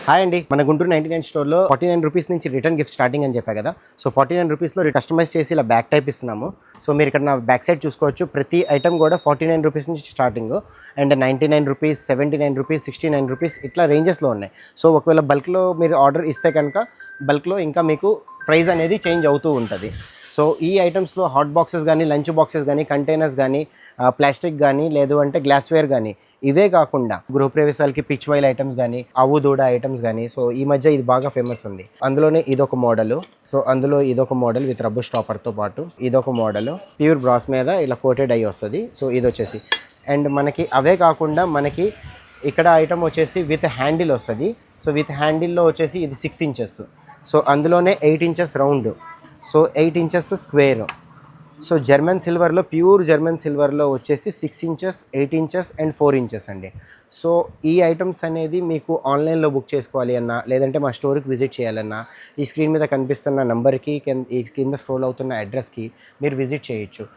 Hi అండి, మన గుంటూరు 99 స్టోర్లో 49 రూపీస్ నుంచి రిటర్న్ గిఫ్ట్ స్టార్టింగ్ అని చెప్పా కదా. సో 49 రూపీస్లో కస్టమైజ్ చేసి ఇలా బ్యాక్ టైప్ ఇస్తున్నాము. సో మీరు ఇక్కడ నా బ్యాక్ సైడ్ చూసుకోవచ్చు. ప్రతి ఐటమ్ కూడా 49 రూపీస్ నుంచి starting and 99 rupees, 79 rupees, 69 rupees ఇట్లా రేంజెస్లో ఉన్నాయి. సో ఒకవేళ బల్క్లో మీరు ఆర్డర్ ఇస్తే కనుక బల్క్లో ఇంకా మీకు ప్రైస్ అనేది చేంజ్ అవుతూ ఉంటుంది. సో ఈ ఐటమ్స్లో హాట్ బాక్సెస్ కానీ, లంచ్ బాక్సెస్ కానీ, కంటైనర్స్ కానీ, ప్లాస్టిక్ కానీ, లేదు అంటే గ్లాస్వేర్ కానీ, ఇవే కాకుండా గృహప్రవేశాలకి పిచ్ వైల్ ఐటమ్స్ కానీ, ఆవు దూడ ఐటమ్స్ కానీ, సో ఈ మధ్య ఇది బాగా ఫేమస్ ఉంది. అందులోనే ఇదొక మోడల్. సో అందులో ఇదొక మోడల్ విత్ రబ్బర్ స్టాపర్తో పాటు ఇదొక మోడల్ ప్యూర్ బ్రాస్ మీద ఇలా కోటెడ్ అయ్యి వస్తుంది. సో ఇది వచ్చేసి అండ్ మనకి అవే కాకుండా మనకి ఇక్కడ ఐటమ్ వచ్చేసి విత్ హ్యాండిల్ వస్తుంది. సో విత్ హ్యాండిల్లో వచ్చేసి ఇది 6 ఇంచెస్. సో అందులోనే 8 inches round, so 8 inches square. So German సిల్వర్లో, ప్యూర్ జర్మన్ సిల్వర్లో వచ్చేసి 6 ఇంచెస్, 8 ఇంచెస్ అండ్ 4 ఇంచెస్ అండి. సో ఈ ఐటమ్స్ అనేది మీకు ఆన్లైన్లో బుక్ చేసుకోవాలి అన్నా, లేదంటే మా స్టోర్కి విజిట్ చేయాలన్నా, ఈ స్క్రీన్ మీద కనిపిస్తున్న నెంబర్కి, ఈ కింద స్క్రోల్ అవుతున్న అడ్రస్కి మీరు విజిట్ చేయొచ్చు.